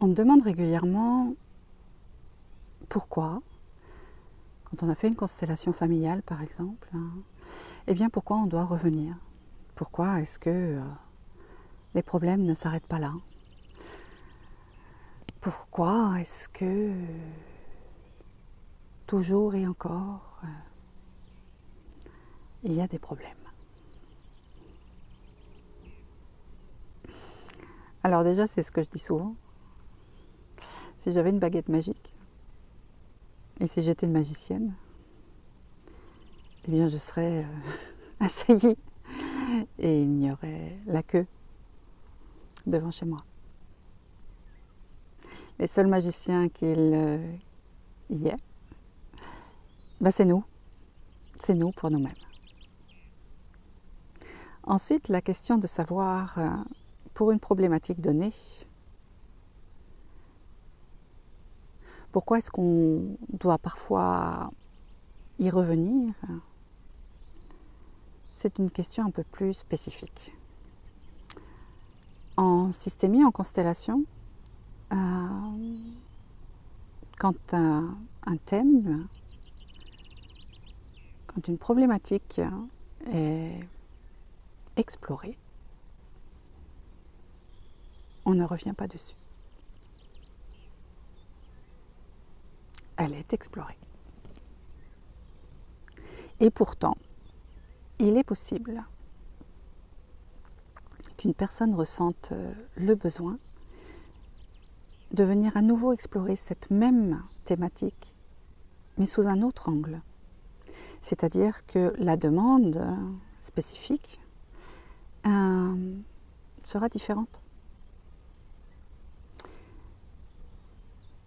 On me demande régulièrement pourquoi, quand on a fait une constellation familiale par exemple, eh bien pourquoi on doit revenir? Pourquoi est-ce que les problèmes ne s'arrêtent pas là? Pourquoi est-ce que toujours et encore il y a des problèmes? Alors déjà, c'est ce que je dis souvent. Si j'avais une baguette magique, et si j'étais une magicienne, eh bien je serais asseyée et il n'y aurait la queue devant chez moi. Les seuls magiciens qu'il y ait, c'est nous. C'est nous pour nous-mêmes. Ensuite, la question de savoir, pour une problématique donnée, pourquoi est-ce qu'on doit parfois y revenir? C'est une question un peu plus spécifique. En systémie, en constellation, quand un thème, quand une problématique est explorée, on ne revient pas dessus. Elle est explorée. Et pourtant, il est possible qu'une personne ressente le besoin de venir à nouveau explorer cette même thématique, mais sous un autre angle. C'est-à-dire que la demande spécifique sera différente.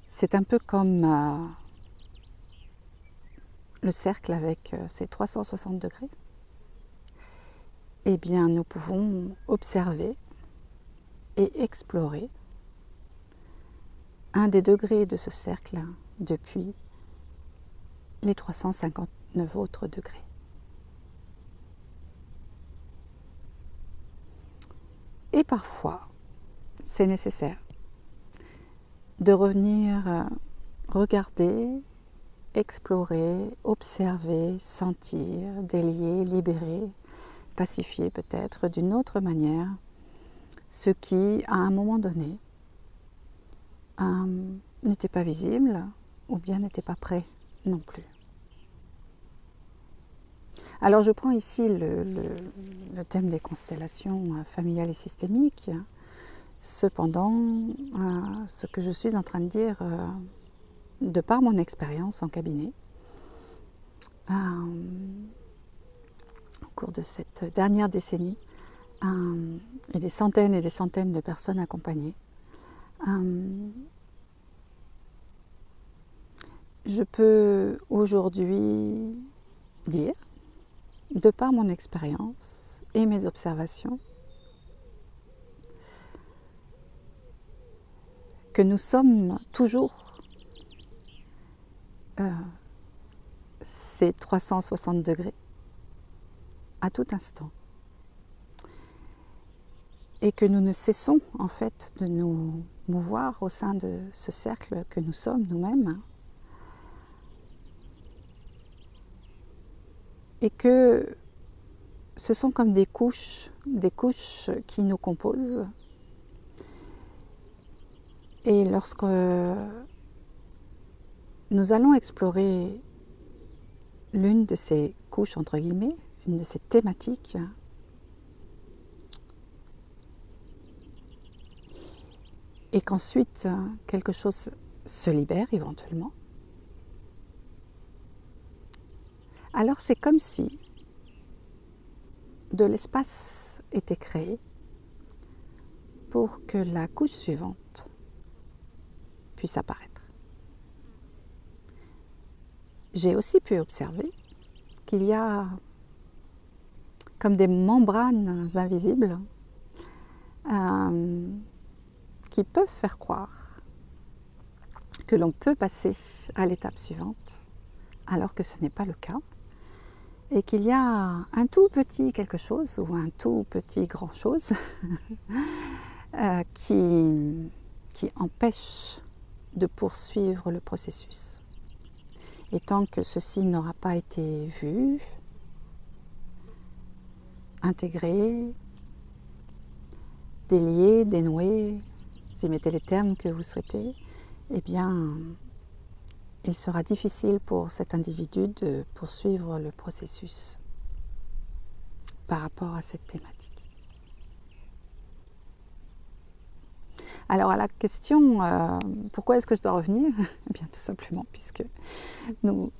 C'est un peu comme le cercle avec ses 360 degrés. Eh bien, nous pouvons observer et explorer un des degrés de ce cercle depuis les 359 autres degrés. Et parfois, c'est nécessaire de revenir regarder, explorer, observer, sentir, délier, libérer, pacifier peut-être d'une autre manière ce qui, à un moment donné, n'était pas visible ou bien n'était pas prêt non plus. Alors je prends ici le thème des constellations familiales et systémiques. Cependant, ce que je suis en train de dire, de par mon expérience en cabinet, au cours de cette dernière décennie, et des centaines de personnes accompagnées, je peux aujourd'hui dire, de par mon expérience et mes observations, que nous sommes toujours ces 360 degrés à tout instant. Et que nous ne cessons en fait de nous mouvoir au sein de ce cercle que nous sommes nous-mêmes. Et que ce sont comme des couches qui nous composent. Et lorsque nous allons explorer l'une de ces couches, entre guillemets, une de ces thématiques, et qu'ensuite quelque chose se libère éventuellement, alors c'est comme si de l'espace était créé pour que la couche suivante puisse apparaître. J'ai aussi pu observer qu'il y a comme des membranes invisibles qui peuvent faire croire que l'on peut passer à l'étape suivante, alors que ce n'est pas le cas, et qu'il y a un tout petit quelque chose ou un tout petit grand chose qui qui empêchent de poursuivre le processus. Et tant que ceci n'aura pas été vu, intégré, délié, dénoué, vous y mettez les termes que vous souhaitez, eh bien, il sera difficile pour cet individu de poursuivre le processus par rapport à cette thématique. Alors à la question pourquoi est-ce que je dois revenir? Eh bien tout simplement puisque nous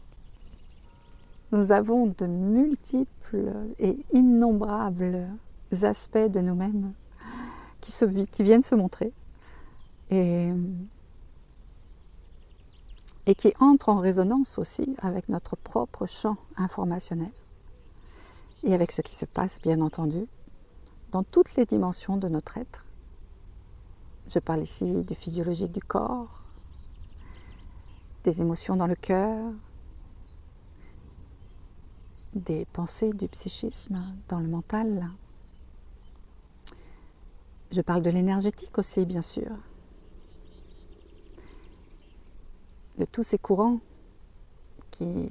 avons de multiples et innombrables aspects de nous-mêmes qui viennent se montrer et qui entrent en résonance aussi avec notre propre champ informationnel et avec ce qui se passe bien entendu dans toutes les dimensions de notre être. Je parle ici du physiologique du corps, des émotions dans le cœur, des pensées du psychisme dans le mental. Je parle de l'énergétique aussi, bien sûr, de tous ces courants qui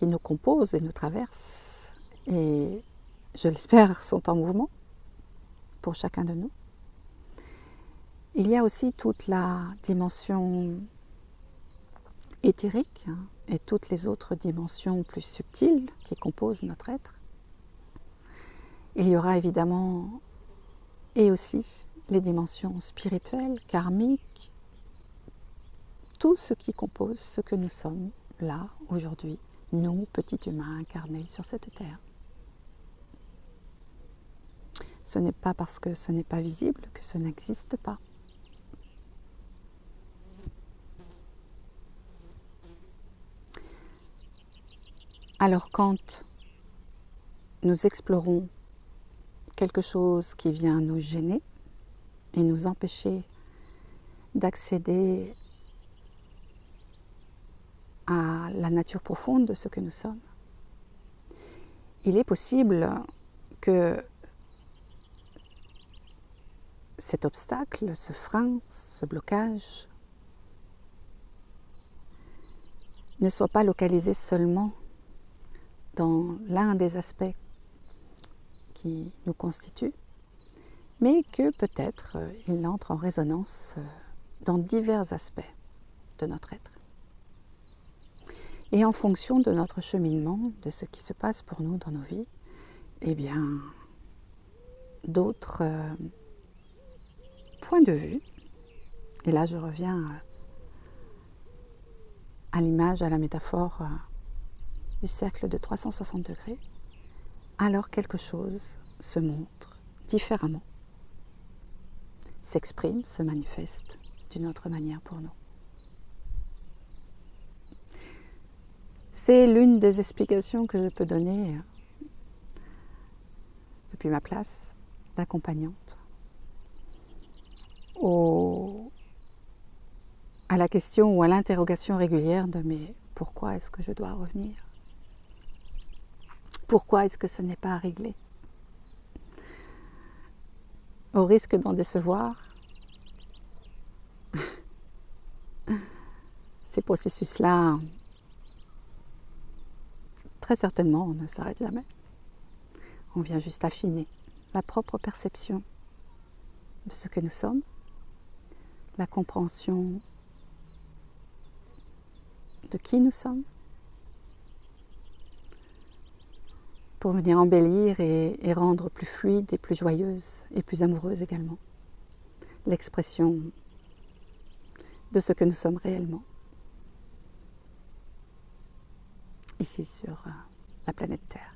nous composent et nous traversent et, je l'espère, sont en mouvement pour chacun de nous. Il y a aussi toute la dimension éthérique et toutes les autres dimensions plus subtiles qui composent notre être. Il y aura évidemment et aussi les dimensions spirituelles, karmiques, tout ce qui compose ce que nous sommes là, aujourd'hui, nous, petits humains incarnés sur cette terre. Ce n'est pas parce que ce n'est pas visible que ce n'existe pas. Alors quand nous explorons quelque chose qui vient nous gêner et nous empêcher d'accéder à la nature profonde de ce que nous sommes, il est possible que cet obstacle, ce frein, ce blocage ne soit pas localisé seulement dans l'un des aspects qui nous constituent, mais que peut-être il entre en résonance dans divers aspects de notre être. Et en fonction de notre cheminement, de ce qui se passe pour nous dans nos vies, eh bien, d'autres points de vue, et là je reviens à l'image, à la métaphore du cercle de 360 degrés, alors quelque chose se montre différemment, s'exprime, se manifeste d'une autre manière pour nous. C'est l'une des explications que je peux donner depuis ma place d'accompagnante à la question ou à l'interrogation régulière de mais pourquoi est-ce que je dois revenir? Pourquoi est-ce que ce n'est pas réglé? Au risque d'en décevoir, ces processus-là, très certainement, on ne s'arrête jamais. On vient juste affiner la propre perception de ce que nous sommes, la compréhension de qui nous sommes, pour venir embellir et rendre plus fluide et plus joyeuse et plus amoureuse également l'expression de ce que nous sommes réellement ici sur la planète Terre.